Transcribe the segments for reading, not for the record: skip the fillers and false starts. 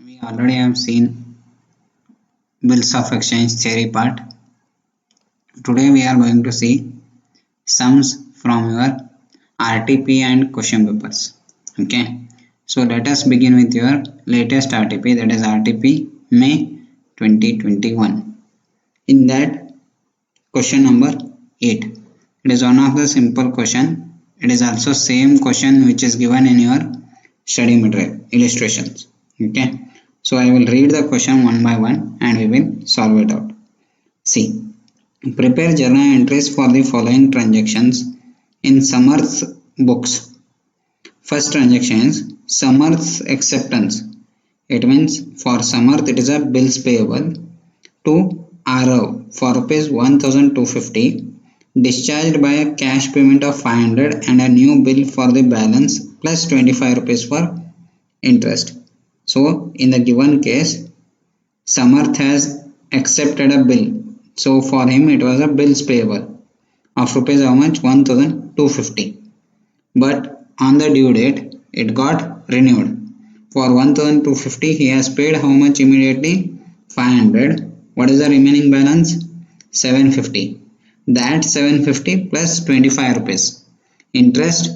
We already have seen bills of exchange theory part. Today we are going to see sums from your RTP and question papers. Okay, so let us begin with your latest RTP, that is RTP May 2021. In that, question number 8. It is one of the simple question. It is also same question which is given in your study material illustrations. Okay, so I will read the question one by one and we will solve it out. See, prepare journal entries for the following transactions in Samarth's books. First transaction is Samarth's acceptance. It means for Samarth it is a bills payable to Arav for rupees 1250 discharged by a cash payment of 500 and a new bill for the balance plus 25 rupees for interest. So in the given case, Samarth has accepted a bill. So for him it was a bills payable of rupees how much? 1250. But on the due date it got renewed. For 1250 he has paid how much immediately? 500. What is the remaining balance? 750. That 750 plus 25 rupees. Interest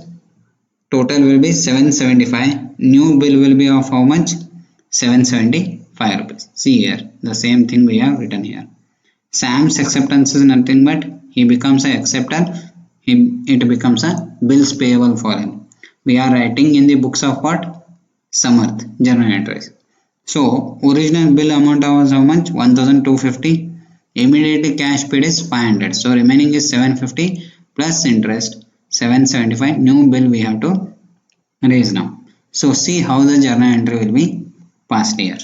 total will be 775. New bill will be of how much? 775 rupees. See here, the same thing we have written here. Sam's acceptance is nothing but he becomes an acceptor. It becomes a bills payable for him. We are writing in the books of what? Samarth, journal entries. So original bill amount was how much? 1250. Immediately cash paid is 500. So remaining is 750 plus interest 775. New bill we have to raise now. So see how the journal entry will be passed here.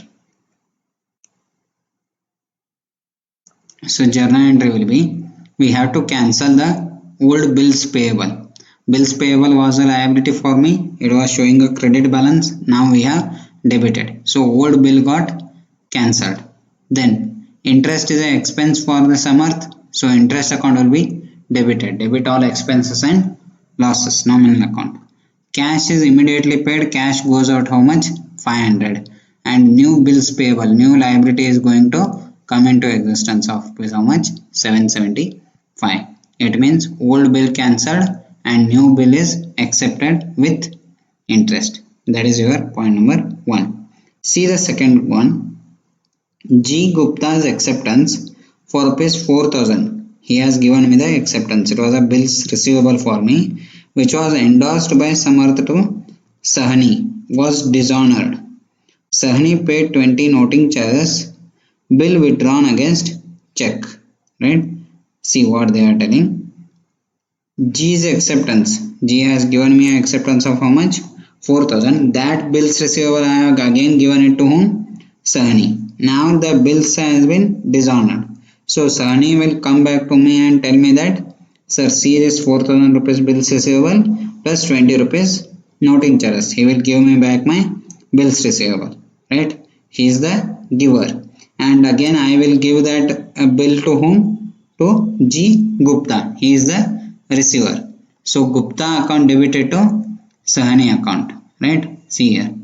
So journal entry will be, we have to cancel the old bills payable. Bills payable was a liability for me. It was showing a credit balance. Now we have debited. So old bill got cancelled. Then interest is an expense for the Samarth. So interest account will be debited. Debit all expenses and losses, nominal account. Cash is immediately paid. Cash goes out how much? 500. And new bills payable, new liability is going to come into existence of how much? 775. It means old bill cancelled and new bill is accepted with interest. That is your point number 1. See the second one. G. Gupta's acceptance for rupees 4000. He has given me the acceptance. It was a bills receivable for me which was endorsed by Samarth to Sahani was dishonored. Sahani paid 20 noting charges. Bill withdrawn against check. Right? See what they are telling. G's acceptance. G has given me an acceptance of how much? 4000. That bills receivable I have again given it to whom? Sahani. Now the bills has been dishonored. So Sahani will come back to me and tell me that, sir, see this 4000 rupees bills receivable plus 20 rupees noting charges. He will give me back my bills receivable. Right? He is the giver. And again I will give that bill to whom? To G. Gupta. He is the receiver. So Gupta account debited to Sahani account. Right? See here.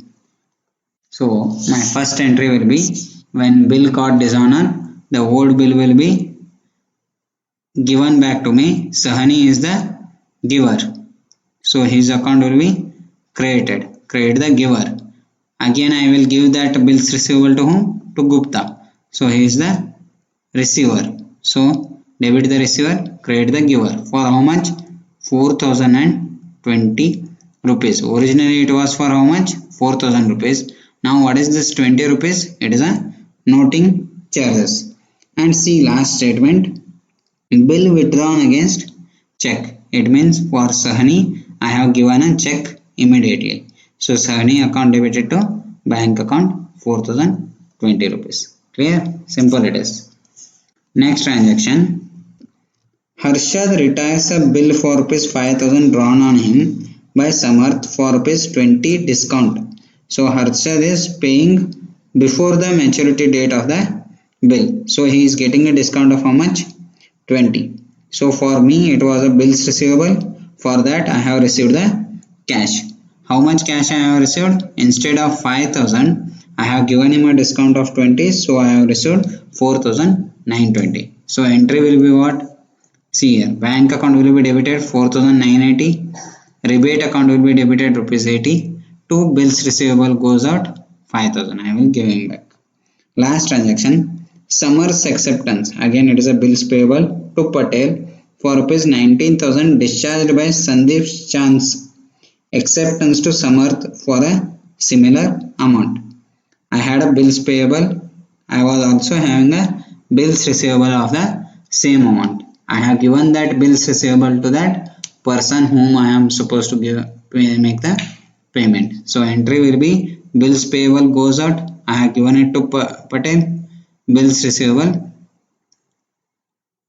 So my first entry will be when bill got dishonored, the old bill will be given back to me. Sahani is the giver. So his account will be created. Create the giver. Again I will give that bills receivable to whom? To Gupta. So he is the receiver. So debit the receiver, create the giver. For how much? 4020 rupees. Originally it was for how much? 4000 rupees. Now what is this 20 rupees? It is a noting charges. And see last statement. Bill withdrawn against check. It means for Sahani I have given a check immediately. So Sahani account debited to bank account 4020 rupees. Clear? Simple it is. Next transaction. Harshad retires a bill for rupees 5000 drawn on him by Samarth for rupees 20 discount. So Harshad is paying before the maturity date of the bill. So he is getting a discount of how much? 20. So for me it was a bills receivable. For that I have received the cash. How much cash I have received? Instead of 5000 I have given him a discount of 20, so I have received 4,920. So entry will be what? See here, bank account will be debited 4,980, rebate account will be debited rupees 80, two bills receivable goes out 5,000. I will give him back. Last transaction, Summer's acceptance. Again, it is a bills payable to Patel for rupees 19,000 discharged by Sandeep Chand's acceptance to Samarth for a similar amount. I had a bills payable. I was also having a bills receivable of the same amount. I have given that bills receivable to that person whom I am supposed to make the payment. So entry will be bills payable goes out. I have given it to Patel. Bills receivable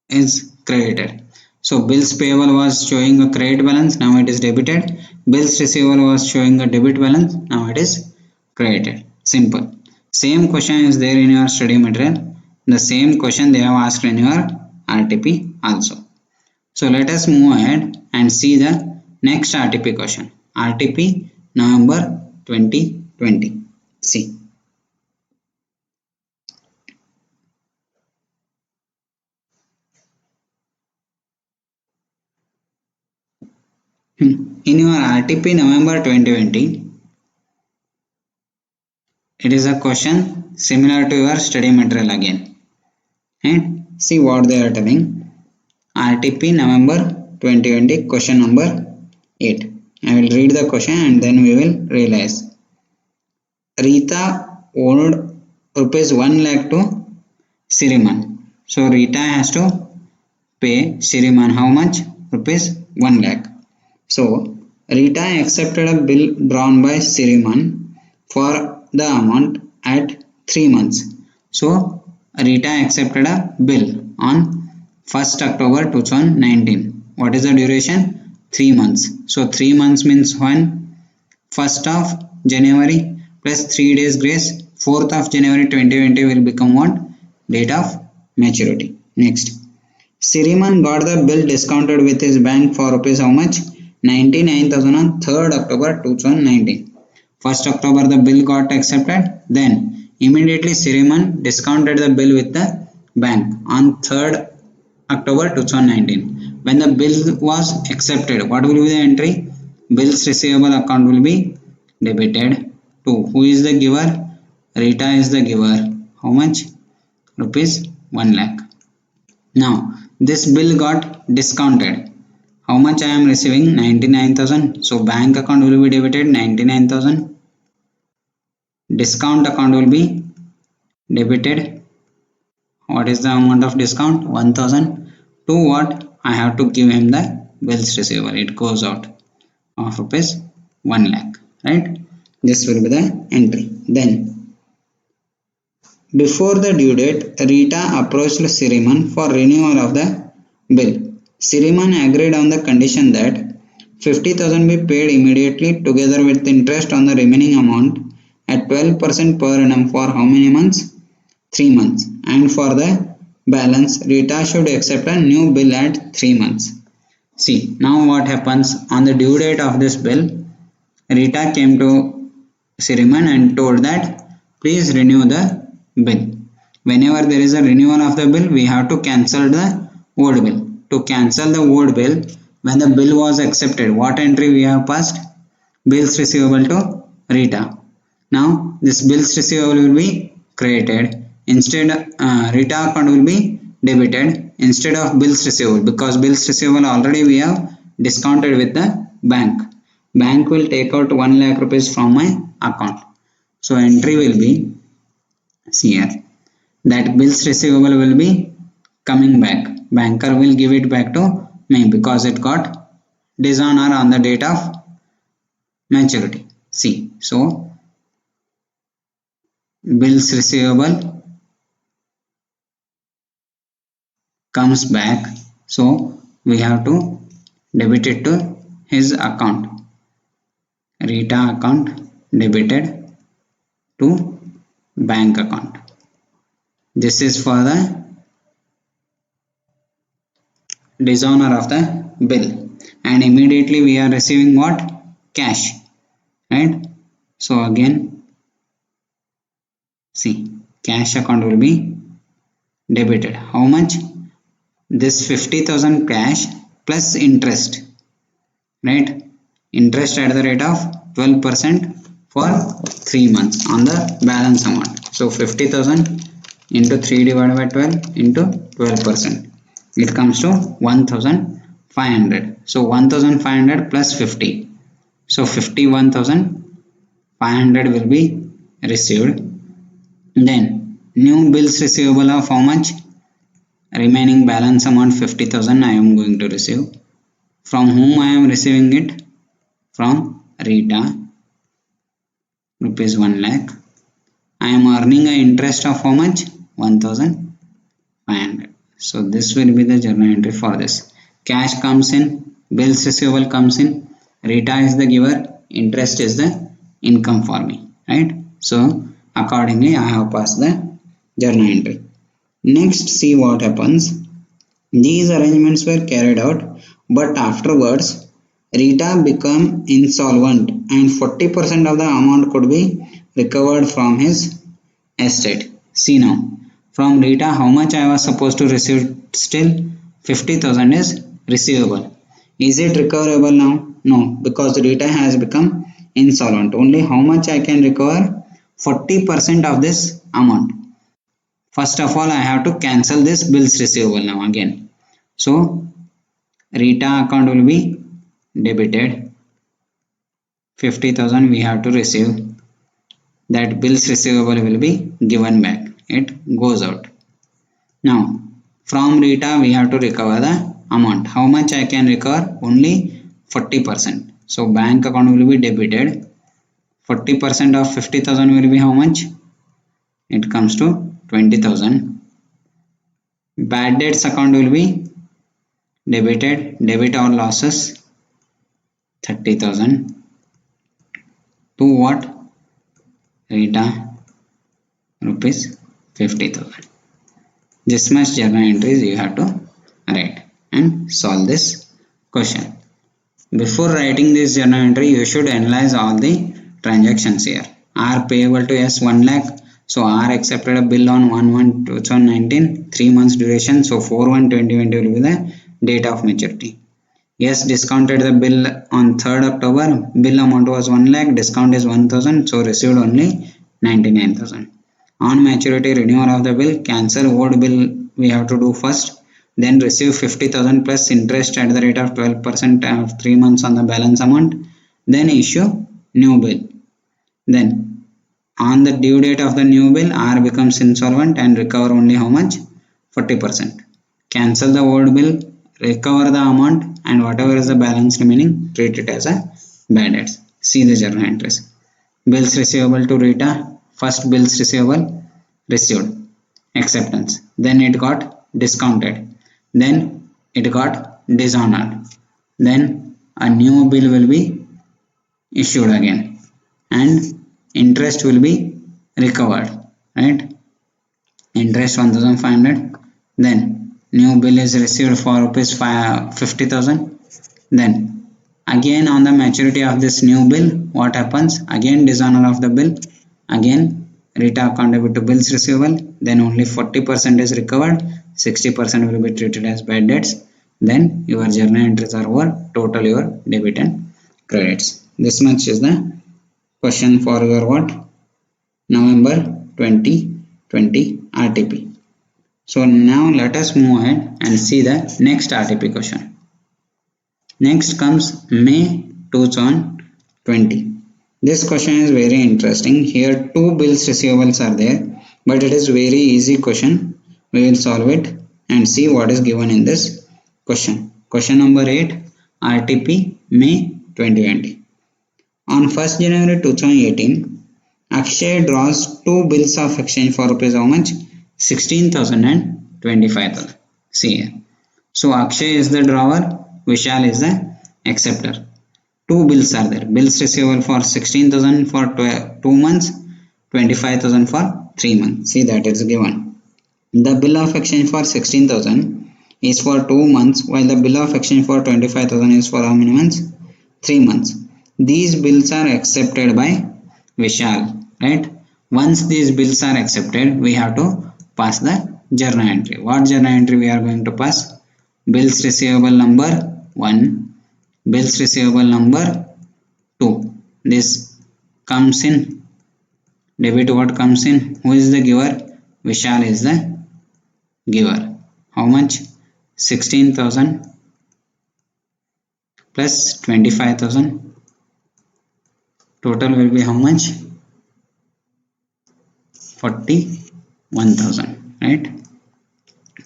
is credited. So bills payable was showing a credit balance, now it is debited. Bills receivable was showing a debit balance, now it is credited. Simple. Same question is there in your study material. The same question they have asked in your RTP also. So let us move ahead and see the next RTP question. RTP November 2020. See. In your RTP November 2020, it is a question similar to your study material again. And see what they are telling. RTP November 2020 question number 8. I will read the question and then we will realize. Rita owed rupees 1 lakh to Siriman. So Rita has to pay Siriman how much? Rupees 1 lakh. So Rita accepted a bill drawn by Siriman for the amount at 3 months. So Rita accepted a bill on 1st October 2019. What is the duration? 3 months. So 3 months means when? 1st of January plus 3 days grace. 4th of January 2020 will become what? Date of maturity. Next. Siriman got the bill discounted with his bank for rupees how much? 99,000 on 3rd October 2019. 1st October the bill got accepted. Then immediately Siriman discounted the bill with the bank on 3rd October 2019. When the bill was accepted, what will be the entry? Bills receivable account will be debited to who is the giver? Rita is the giver. How much? Rupees 1 lakh. Now this bill got discounted. How much I am receiving? 99,000. So bank account will be debited 99,000. Discount account will be debited. What is the amount of discount? 1,000. To what? I have to give him the bills receivable. It goes out of rupees 1 lakh. Right? This will be the entry. Then before the due date, Rita approached Siriman for renewal of the bill. Siriman agreed on the condition that 50,000 be paid immediately together with interest on the remaining amount at 12% per annum for how many months? 3 months. And for the balance, Rita should accept a new bill at 3 months. See, now what happens on the due date of this bill? Rita came to Siriman and told that please renew the bill. Whenever there is a renewal of the bill, we have to cancel the old bill. To cancel the old bill, when the bill was accepted, what entry we have passed? Bills receivable to Rita. Now this bills receivable will be credited. Instead, Rita account will be debited instead of bills receivable, because bills receivable already we have discounted with the bank. Bank will take out 1 lakh rupees from my account. So entry will be, see here, that bills receivable will be coming back. Banker will give it back to me because it got dishonor on the date of maturity. See, so bills receivable comes back, so we have to debit it to his account. Rita account debited to bank account. This is for the dishonor of the bill, and immediately we are receiving what? Cash, right? So again See, cash account will be debited. How much? This 50,000 cash plus interest, right? Interest at the rate of 12% for 3 months on the balance amount. So 50,000 into 3 divided by 12 into 12%. It comes to 1,500. So 1,500 plus 50. So 51,500 will be received. Then new bills receivable of how much? Remaining balance amount 50,000 I am going to receive. From whom I am receiving it? From Rita, rupees 1 lakh. I am earning an interest of how much? 1,500. So this will be the journal entry for this. Cash comes in, bills receivable comes in, Rita is the giver, interest is the income for me, right? So accordingly I have passed the journal entry. Next, see what happens. These arrangements were carried out, but afterwards Rita became insolvent and 40% of the amount could be recovered from his estate. See now, from Rita how much I was supposed to receive? Still 50,000 is receivable. Is it recoverable now? No, because Rita has become insolvent. Only how much I can recover? 40% of this amount. First of all, I have to cancel this bills receivable now again. So Rita account will be debited. 50,000 we have to receive. That bills receivable will be given back. It goes out. Now from Rita we have to recover the amount. How much I can recover? Only 40%. So bank account will be debited. 40% of 50,000 will be how much? It comes to 20,000. Bad debts account will be debited. Debit or losses 30,000 to what? Rita, rupees 50,000. This much journal entries you have to write and solve this question. Before writing this journal entry, you should analyze all the transactions here. R payable to S 1 lakh. So R accepted a bill on 1/1/2019, 3 months duration. So 4/1/2020 will be the date of maturity. Yes, discounted the bill on 3rd October. Bill amount was 1 lakh. Discount is 1,000. So received only 99,000. On maturity, renewal of the bill. Cancel old bill we have to do first. Then receive 50,000 plus interest at the rate of 12% of 3 months on the balance amount. Then issue new bill. Then on the due date of the new bill, R becomes insolvent and recover only how much? 40%. Cancel the old bill, recover the amount, and whatever is the balance remaining, treat it as a bad debts. See the journal entries. Bills receivable to Rita. First bills receivable received, acceptance. Then it got discounted. Then it got dishonored. Then a new bill will be issued again and interest will be recovered, right? Interest 1,500. Then new bill is received for rupees 50,000. Then again on the maturity of this new bill, what happens? Again dishonor of the bill. Again Rita account debit to bills receivable. Then only 40% is recovered. 60% will be treated as bad debts. Then your journal entries are over. Total your debit and credits. This much is the question for your what? November 2020 RTP. So now let us move ahead and see the next RTP question. Next comes May 2020. This question is very interesting. Here two bills receivables are there, but it is very easy question. We will solve it and see what is given in this question. Question number 8, RTP May 2020. On 1st January 2018, Akshay draws two bills of exchange for rupees how much? 16,000 and 25,000. See here. So Akshay is the drawer, Vishal is the acceptor. Two bills are there. Bills receivable for 16,000 for 2 months, 25,000 for 3 months. See that is given. The bill of exchange for 16,000 is for 2 months, while the bill of exchange for 25,000 is for how many months? 3 months. These bills are accepted by Vishal, right? Once these bills are accepted, we have to pass the journal entry. What journal entry we are going to pass? Bills receivable number 1, bills receivable number 2. This comes in debit. What comes in? Who is the giver? Vishal is the giver. How much? 16,000 plus 25,000. Total will be how much? 41,000, right?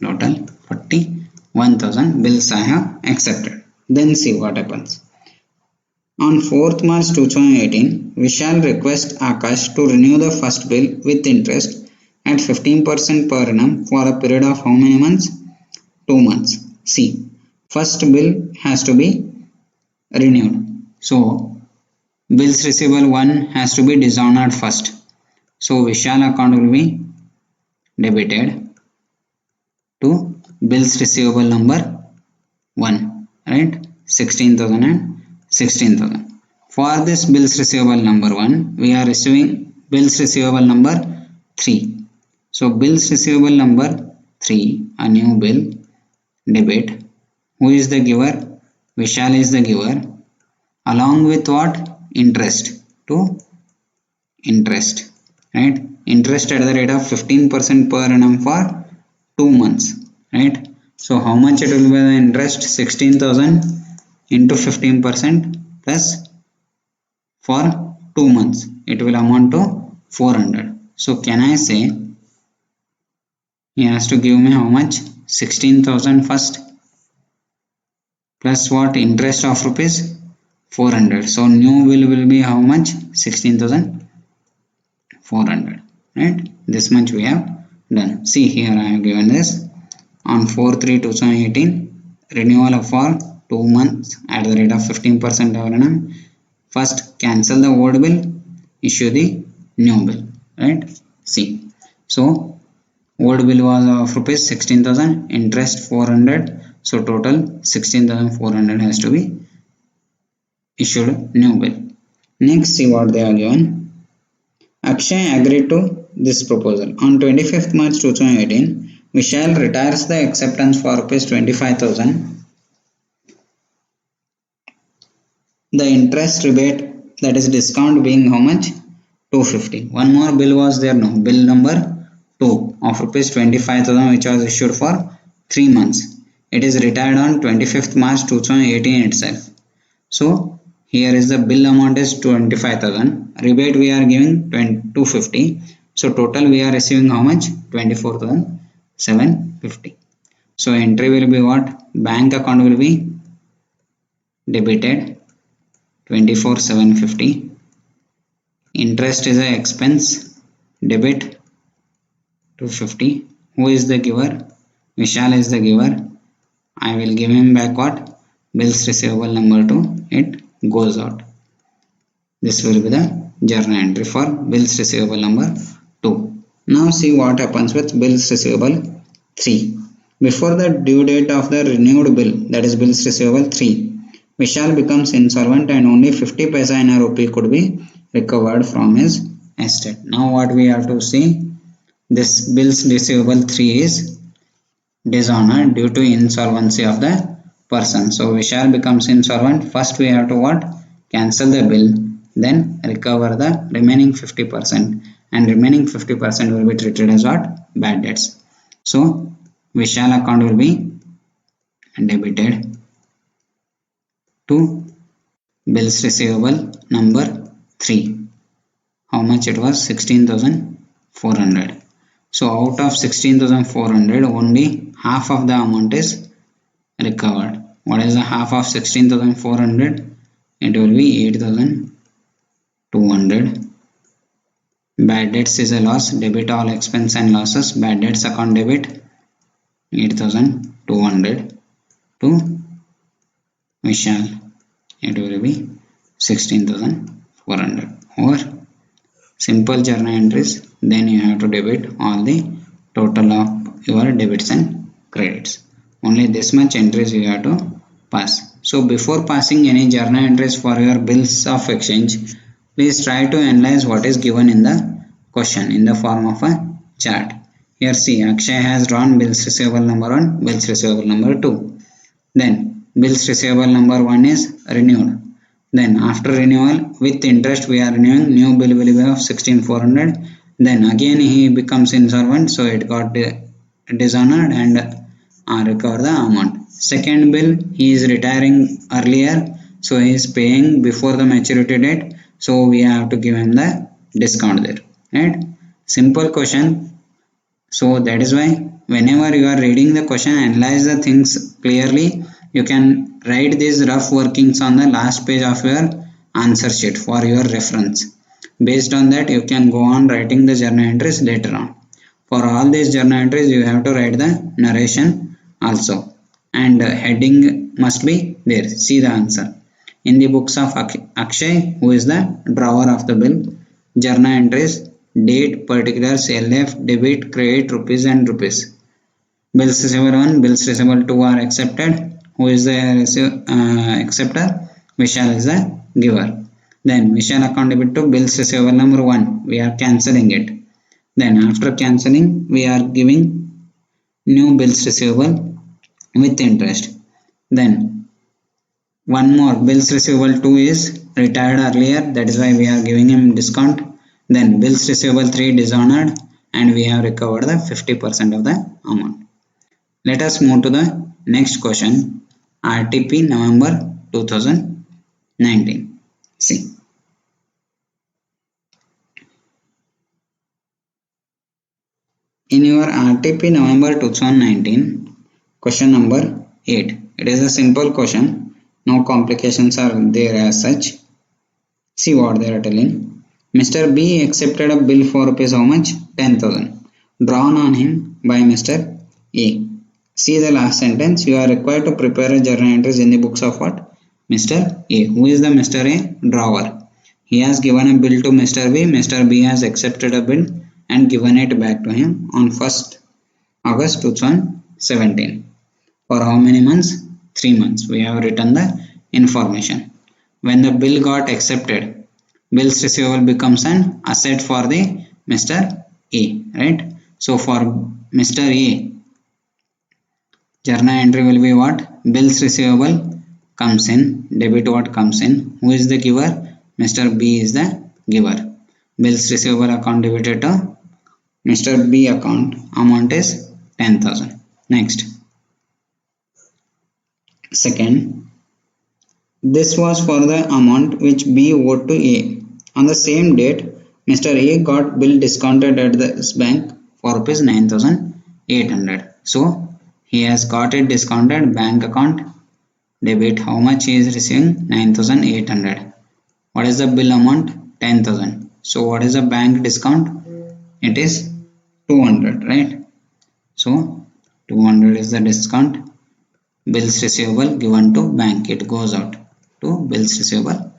Total 41,000 bills I have accepted. Then see what happens. On 4th March 2018, Vishal requests Akash to renew the first bill with interest at 15% per annum for a period of how many months? 2 months. See, first bill has to be renewed. So, bills receivable 1 has to be dishonored first. So, Vishal account will be debited to bills receivable number 1, right? 16,000 and 16,000. For this bills receivable number 1, we are receiving bills receivable number 3. So, bills receivable number 3, a new bill, debit. Who is the giver? Vishal is the giver. Along with what? Interest. To interest, right? Interest at the rate of 15% per annum for 2 months, right? So how much it will be the interest? 16,000 into 15% plus for 2 months. It will amount to 400. So can I say he has to give me how much? 16,000 first plus what? Interest of rupees 400. So new bill will be how much? 16,400, right? This much we have done. See here I have given this on 4/3/2018 renewal for 2 months at the rate of 15% per annum. First cancel the old bill, issue the new bill, right? See, so old bill was of rupees 16,000, interest 400, so total 16,400 has to be issued new bill. Next, see what they are given. Akshay agreed to this proposal. On 25th March 2018, Vishal retires the acceptance for rupees 25,000. The interest rebate, that is discount, being how much? 250. One more bill was there, no? Bill number 2 of rupees 25,000 which was issued for 3 months. It is retired on 25th March 2018 itself. So here is the bill amount is 25,000. Rebate we are giving 250. So total we are receiving how much? 24,750. So entry will be what? Bank account will be debited 24,750. Interest is an expense, debit 250. Who is the giver? Vishal is the giver. I will give him back what? Bills receivable number 2. It goes out. This will be the journal entry for bills receivable number 2. Now see what happens with bills receivable 3. Before the due date of the renewed bill, that is bills receivable 3, Vishal becomes insolvent and only 50 paisa in a rupee could be recovered from his estate. Now what we have to see? This bills receivable 3 is dishonored due to insolvency of the person. So Vishal becomes insolvent. First we have to what? Cancel the bill, then recover the remaining 50%, and remaining 50% will be treated as what? Bad debts. So Vishal account will be debited to bills receivable number 3. How much it was? 16,400. So out of 16,400, only half of the amount is recovered. What is the half of 16,400? It will be 8,200. Bad debts is a loss. Debit all expense and losses. Bad debts account debit 8,200 to Vishal. It will be 16,400. Or simple journal entries. Then you have to debit all the total of your debits and credits. Only this much entries you have to pass. So before passing any journal entries for your bills of exchange, please try to analyze what is given in the question in the form of a chart. Here see, Akshay has drawn bills receivable number 1, bills receivable number 2. Then bills receivable number 1 is renewed. Then after renewal with interest we are renewing, new bill will be of 16,400. Then again he becomes insolvent, so it got dishonored and recover the amount. Second bill, he is retiring earlier, so he is paying before the maturity date, so we have to give him the discount there, right? Simple question. So that is why whenever you are reading the question, analyze the things clearly. You can write these rough workings on the last page of your answer sheet for your reference. Based on that, you can go on writing the journal entries later on. For all these journal entries, you have to write the narration also, and heading must be there. See the answer. In the books of Akshay, who is the drawer of the bill, journal entries, date, particulars, LF, debit, credit, rupees and rupees. Bills receivable 1, bills receivable 2 are accepted. Who is the acceptor? Vishal is the giver. Then Vishal account debit to bills receivable number 1. We are cancelling it. Then after cancelling, we are giving new bills receivable with interest. Then one more, bills receivable 2 is retired earlier, that is why we are giving him discount. Then bills receivable 3 dishonored, and we have recovered the 50% of the amount. Let us move to the next question. RTP November 2019. See. In your RTP November 2019, question number 8. It is a simple question. No complications are there as such. See what they are telling. Mr. B accepted a bill for rupees how much? 10,000. Drawn on him by Mr. A. See the last sentence. You are required to prepare a journal entries in the books of what? Mr. A. Who is the Mr. A? Drawer. He has given a bill to Mr. B. Mr. B has accepted a bill and given it back to him on 1st August 2017. For how many months? 3 months. We have written the information. When the bill got accepted, bills receivable becomes an asset for the Mr. A, right? So for Mr. A, journal entry will be what? Bills receivable comes in, debit what comes in. Who is the giver? Mr. B is the giver. Bills receivable account debited to Mr. B account, amount is 10,000. Next. Second, this was for the amount which B owed to A. On the same date, Mr. A got bill discounted at this bank for rupees 9,800. So, he has got it discounted, bank account debit. How much he is receiving? 9,800. What is the bill amount? 10,000. So, what is the bank discount? It is 200, right? So, 200 is the discount. Bills receivable given to bank, it goes out to bills receivable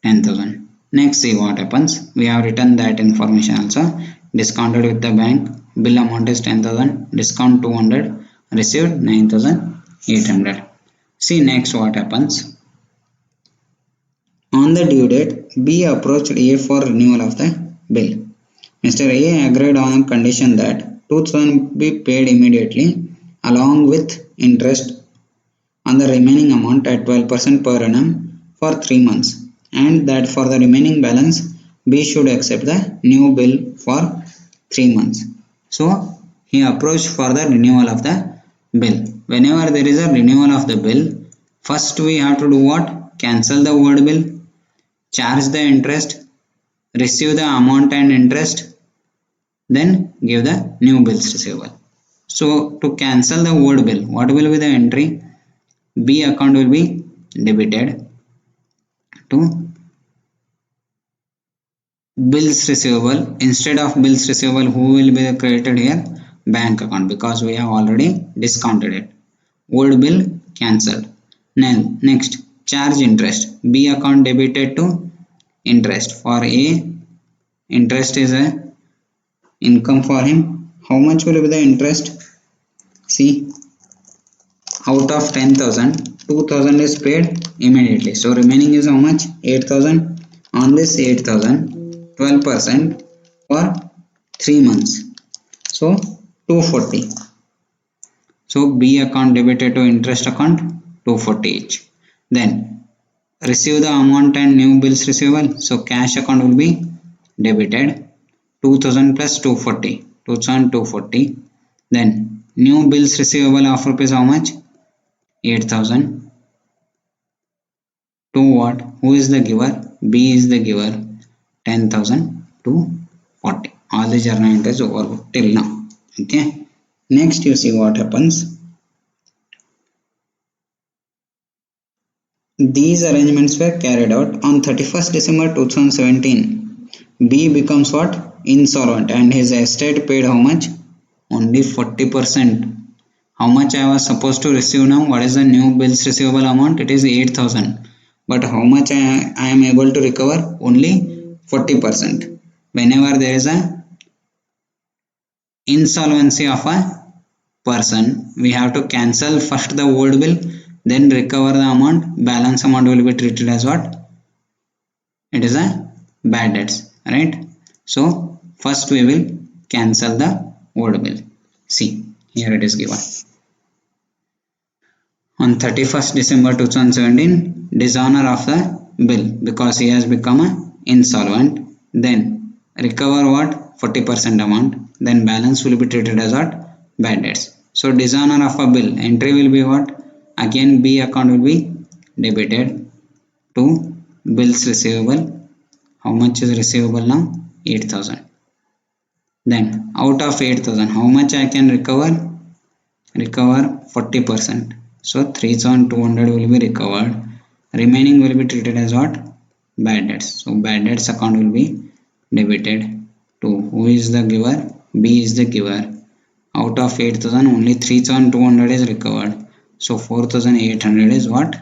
10,000. Next, see what happens. We have written that information also. Discounted with the bank, bill amount is 10,000, discount 200, received 9,800. See next what happens. On the due date, B approached A for renewal of the bill. Mr. A agreed on a condition that 2,000 be paid immediately along with interest on the remaining amount at 12% per annum for 3 months, and that for the remaining balance B should accept the new bill for 3 months. So he approached for the renewal of the bill. Whenever there is a renewal of the bill, first we have to do what? Cancel the old bill, charge the interest, receive the amount and interest, then give the new bills receivable. So to cancel the old bill, what will be the entry? B account will be debited to bills receivable. Instead of bills receivable, who will be credited here? Bank account, because we have already discounted it. Old bill cancelled. Next, charge interest. B account debited to interest. For A, interest is a income for him. How much will be the interest? See, out of 10,000, 2,000 is paid immediately. So remaining is how much? 8,000. On this 8,000, 12%, for 3 months. So 240. So B account debited to interest account 240 each. Then receive the amount and new bills receivable. So cash account will be debited 2000 plus 240, 2240. Then new bills receivable of rupees how much? 8000. To what? Who is the giver? B is the giver. 10,000 to 40. All the journal entries over till now. Okay. Next you see what happens. These arrangements were carried out on 31st December 2017. B becomes what? Insolvent and his estate paid how much? Only 40%. How much I was supposed to receive now? What is the new bills receivable amount? It is 8,000. But how much I am able to recover? Only 40%. Whenever there is a insolvency of a person, we have to cancel first the old bill, then recover the amount. Balance amount will be treated as what? It is a bad debts, right? So first we will cancel the old bill. See, here it is given. On 31st December 2017, dishonor of the bill because he has become a insolvent. Then recover what? 40% amount. Then balance will be treated as what? Bad debts. So dishonor of a bill entry will be what? Again B account will be debited to bills receivable. How much is receivable now? 8,000. Then out of 8,000 how much I can recover? Recover 40%. So 3,200 will be recovered. Remaining will be treated as what? Bad debts. So bad debts account will be debited to who is the giver? B is the giver. Out of 8,000 only 3,200 is recovered. So 4,800 is what?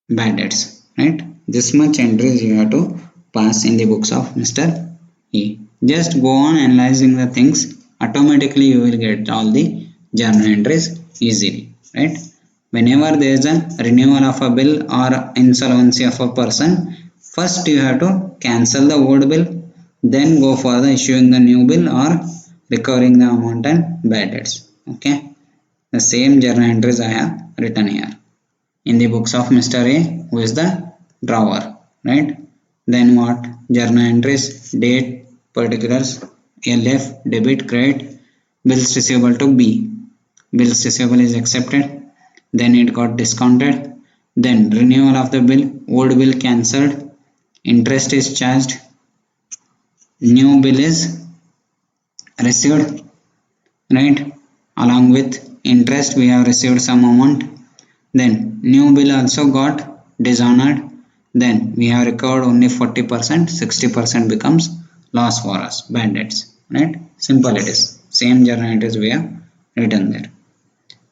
Bad debts, right? This much entries you have to pass in the books of Mr. E. Just go on analyzing the things. Automatically you will get all the journal entries easily, right? Whenever there is a renewal of a bill or insolvency of a person, first you have to cancel the old bill, then go for the issuing the new bill or recovering the amount and bad debts. Okay, the same journal entries I have written here in the books of Mr. A, who is the drawer, right? Then what? Journal entries, date, particulars, LF, debit, credit, bills receivable to B. Bills receivable is accepted, then it got discounted, then renewal of the bill, old bill cancelled, interest is charged, new bill is received, right? Along with interest we have received some amount, then new bill also got dishonored, then we have recovered only 40%, 60% becomes loss for us, bad debts, right? Simple it is. Same journal entries we have written there.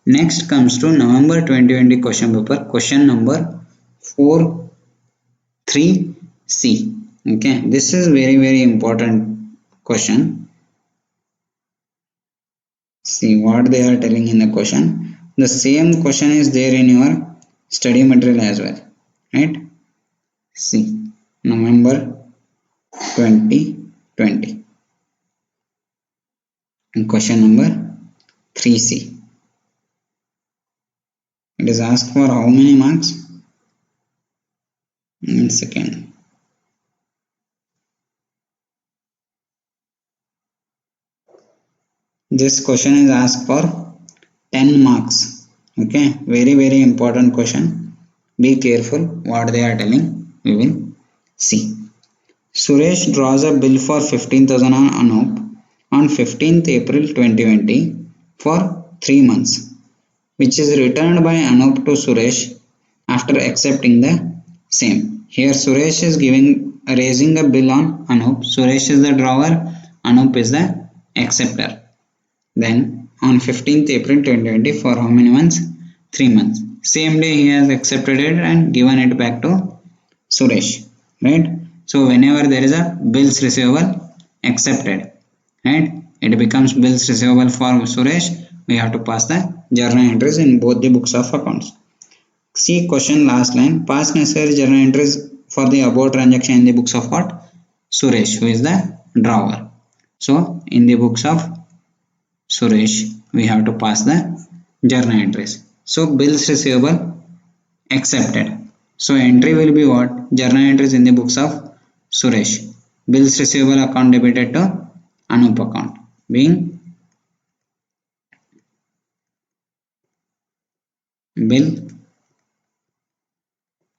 Next comes to November 2020 question paper, question number 43C. Okay, this is very important question. See what they are telling in the question. The same question is there in your study material as well, right? See, November 2020 and question number 3C. It is asked for how many marks? In second. This question is asked for 10 marks. Okay, very important question. Be careful what they are telling. We will see. Suresh draws a bill for 15,000 on Anup on 15th April 2020 for 3 months, which is returned by Anup to Suresh after accepting the same. Here Suresh is raising a bill on Anup. Suresh is the drawer, Anup is the acceptor. Then on 15th April 2020 for how many months? 3 months. Same day he has accepted it and given it back to Suresh, right? So whenever there is a bills receivable accepted, right, it becomes bills receivable for Suresh. We have to pass the journal entries in both the books of accounts. See question last line. Pass necessary journal entries for the above transaction in the books of what? Suresh, who is the drawer. So in the books of Suresh, we have to pass the journal entries. So bills receivable accepted. So entry will be what? Journal entries in the books of Suresh. Bills receivable account debited to Anup account being bill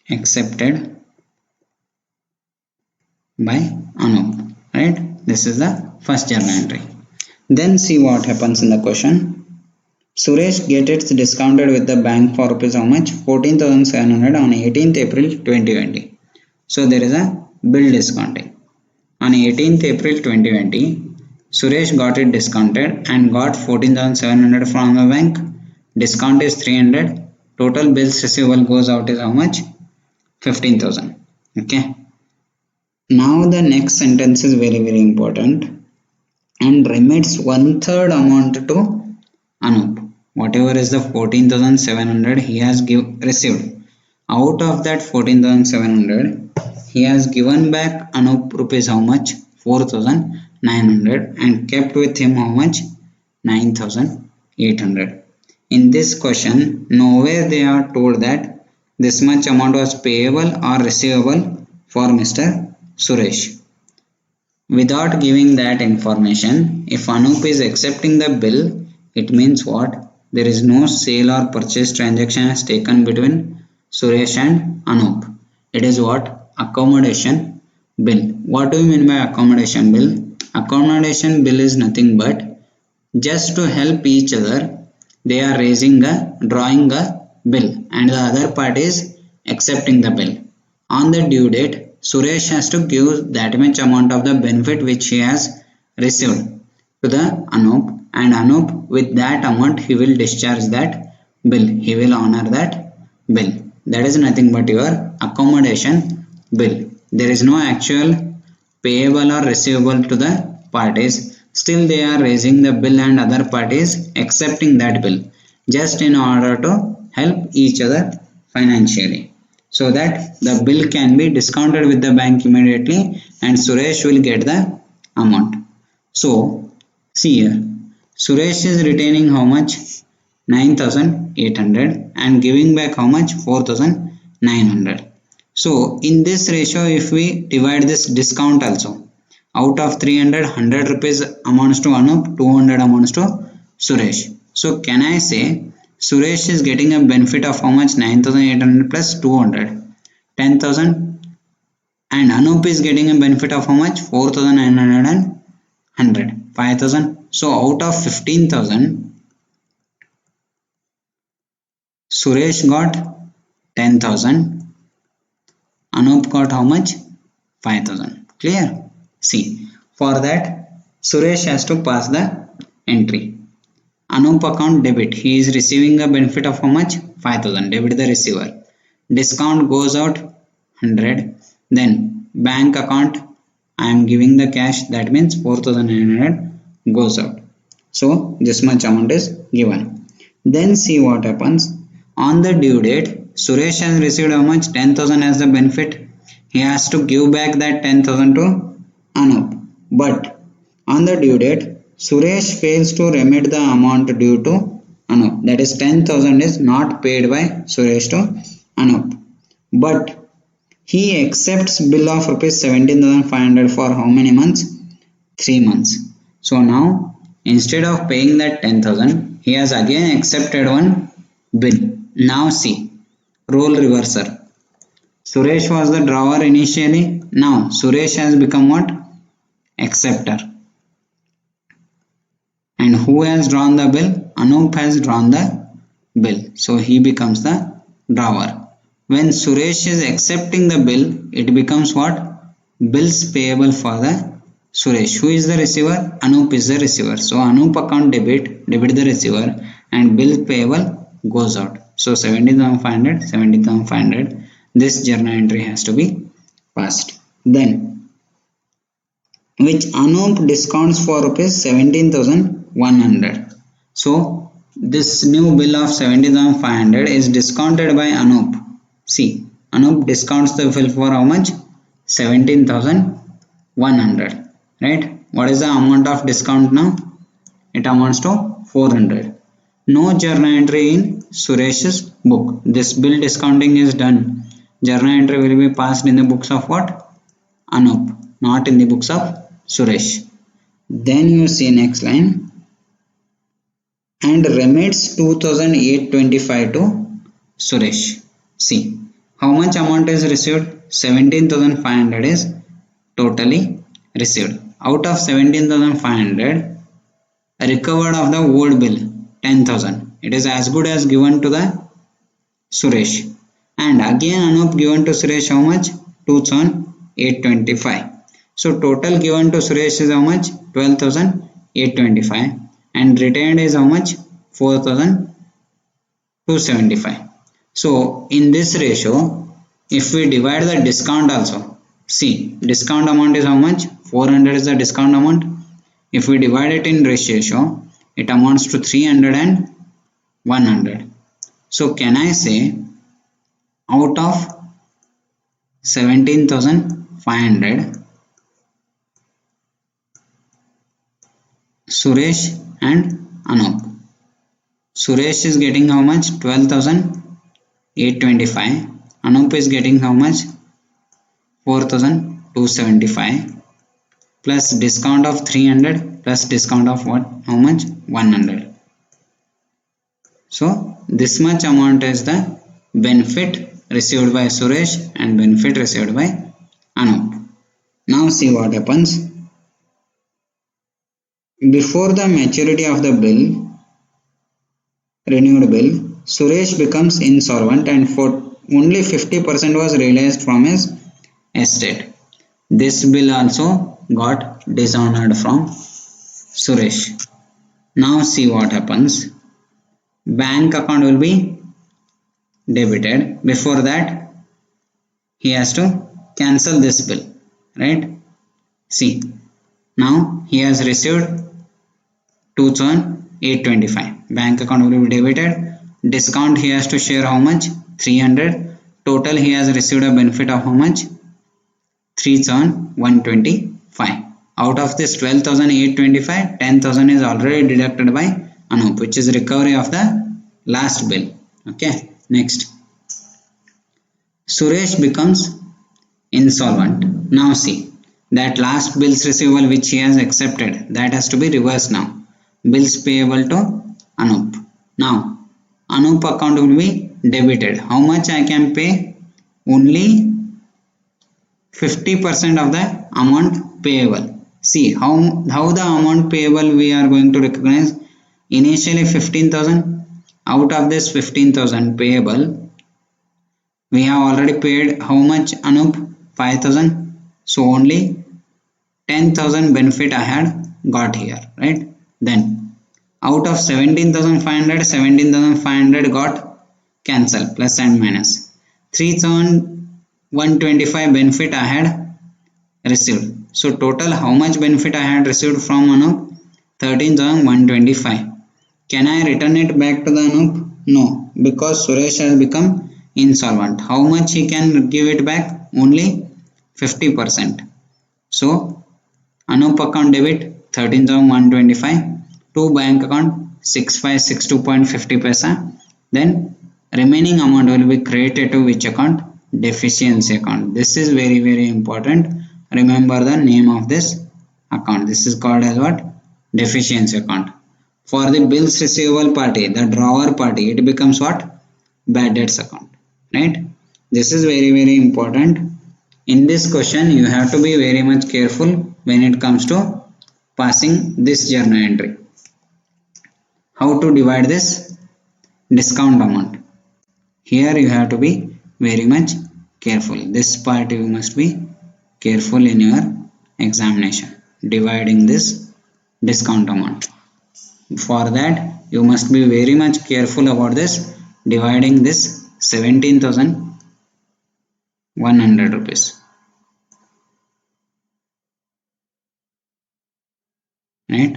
accepted by Anup. Right? This is the first journal entry. Then see what happens in the question. Suresh gets it discounted with the bank for rupees how much? 14,700 on 18th April 2020. So there is a bill discounting. On 18th April 2020, Suresh got it discounted and got 14,700 from the bank. Discount is 300. Total bills receivable goes out is how much? 15,000. Okay. Now the next sentence is very important. And remits 1/3 amount to Anup. Whatever is the 14,700 he has received. Out of that 14,700, he has given back Anup rupees how much? 4,900 and kept with him how much? 9,800. In this question, nowhere they are told that this much amount was payable or receivable for Mr. Suresh. Without giving that information, if Anup is accepting the bill, it means what? There is no sale or purchase transaction has taken between Suresh and Anup. It is what? Accommodation bill. What do you mean by accommodation bill? Accommodation bill is nothing but just to help each other. They are drawing a bill and the other party is accepting the bill. On the due date, Suresh has to give that much amount of the benefit which he has received to the Anup, and Anup with that amount he will discharge that bill. He will honor that bill. That is nothing but your accommodation bill. There is no actual payable or receivable to the parties. Still they are raising the bill and other parties accepting that bill just in order to help each other financially, so that the bill can be discounted with the bank immediately and Suresh will get the amount. So see here, Suresh is retaining how much? 9,800 and giving back how much? 4,900. So in this ratio, if we divide this discount also, out of 300, 100 rupees amounts to Anup, 200 amounts to Suresh. So can I say Suresh is getting a benefit of how much? 9,800 plus 200, 10,000, and Anup is getting a benefit of how much? 4,900 and 100, 5,000. So out of 15,000, Suresh got 10,000, Anup got how much? 5,000. Clear? See, for that Suresh has to pass the entry. Anup account debit. He is receiving a benefit of how much? 5,000. Debit the receiver. Discount goes out 100. Then bank account, I am giving the cash. That means 4,900 goes out. So this much amount is given. Then see what happens. On the due date, Suresh has received how much? 10,000 as the benefit. He has to give back that 10,000 to Anup. But on the due date, Suresh fails to remit the amount due to Anup. That is 10,000 is not paid by Suresh to Anup. But he accepts bill of rupees 17,500 for how many months? 3 months. So now instead of paying that 10,000, he has again accepted one bill. Now see, role reversal. Suresh was the drawer initially. Now Suresh has become what? Acceptor. And who has drawn the bill? Anup has drawn the bill. So he becomes the drawer. When Suresh is accepting the bill, it becomes what? Bills payable for the Suresh. Who is the receiver? Anup is the receiver. So Anup account debit the receiver and bill payable goes out. So 17,500, 17,500. This journal entry has to be passed. Then which Anup discounts for rupees 17,100. So this new bill of 17,500 is discounted by Anup. See, Anup discounts the bill for how much? 17,100. 100, right? What is the amount of discount now? It amounts to 400. No journal entry in Suresh's book. This bill discounting is done. Journal entry will be passed in the books of what? Anup, not in the books of Suresh. Then you see next line, and remits 2825 to Suresh. See how much amount is received? 17,500 is totally received. Out of 17,500, recovered of the old bill 10,000. It is as good as given to the Suresh. And again Anup given to Suresh how much? 2,825. So total given to Suresh is how much? 12,825, and retained is how much? 4,275. So in this ratio, if we divide the discount also, see discount amount is how much? 400 is the discount amount. If we divide it in ratio, it amounts to 300 and 100. So can I say out of 17,500, Suresh and Anup, Suresh is getting how much? 12,825. Anup is getting how much? 4,275 plus discount of 300 plus discount of what? How much? 100. So this much amount is the benefit received by Suresh and benefit received by Anup. Now see what happens. Before the maturity of the bill, renewed bill, Suresh becomes insolvent and for only 50% was realized from his estate. This bill also got dishonored from Suresh. Now see what happens. Bank account will be debited. Before that, he has to cancel this bill, right? See, now he has received 2,825. Bank account will be debited. Discount he has to share how much? 300. Total he has received a benefit of how much? 3,125. Out of this 12,825, 10,000 is already deducted by Anup, which is recovery of the last bill. Okay, next. Suresh becomes insolvent. Now see, that last bills receivable which he has accepted, that has to be reversed now. Bills payable to Anup. Now Anup account will be debited. How much I can pay? Only 50% of the amount payable. See how the amount payable we are going to recognize. Initially 15,000. Out of this 15,000 payable, we have already paid how much, Anup? 5,000. So only 10,000 benefit I had got here, right? Then out of 17,500, 17,500 got cancelled, plus and minus. 3,125 benefit I had received. So total how much benefit I had received from Anup? 13,125. Can I return it back to the Anup? No, because Suresh has become insolvent. How much he can give it back? Only 50%. So Anup account debit 13,125 to bank account 6562.50 paisa. Then remaining amount will be credited to which account? Deficiency account. This is very important. Remember the name of this account. This is called as what? Deficiency account. For the bills receivable party, the drawer party, it becomes what? Bad debts account, right? This is very important. In this question, you have to be very much careful when it comes to passing this journal entry. How to divide this discount amount? Here you have to be very much careful. This part you must be careful in your examination, dividing this discount amount. For that, you must be very much careful about this, dividing this 17,100 rupees. Right?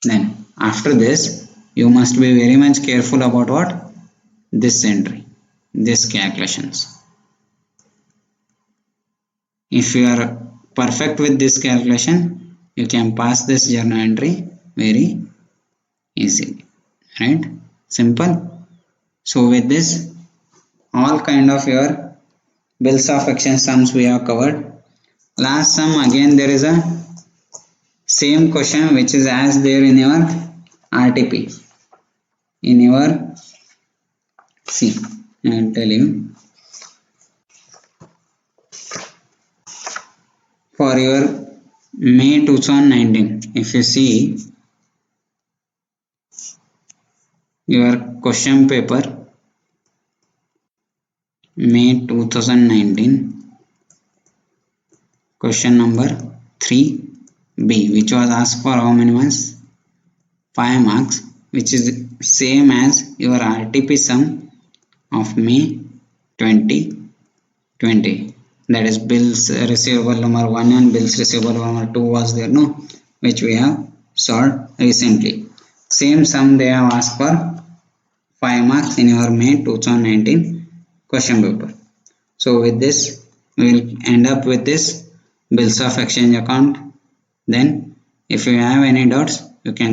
Then after this, you must be very much careful about what? This entry, this calculations. If you are perfect with this calculation, you can pass this journal entry very easily, right? Simple. So with this, all kind of your bills of exchange sums we have covered. Last sum, again there is a same question which is as there in your RTP. In your, see, I'll tell you, for your May 2019, if you see your question paper, May 2019, question number 3B, which was asked for how many marks? 5 marks, which is same as your RTP sum of May 2020. That is bills receivable number 1 and bills receivable number 2 was there, no, which we have solved recently. Same sum they have asked for 5 marks in your May 2019 question paper. So with this, we will end up with this bills of exchange account. Then if you have any doubts, you can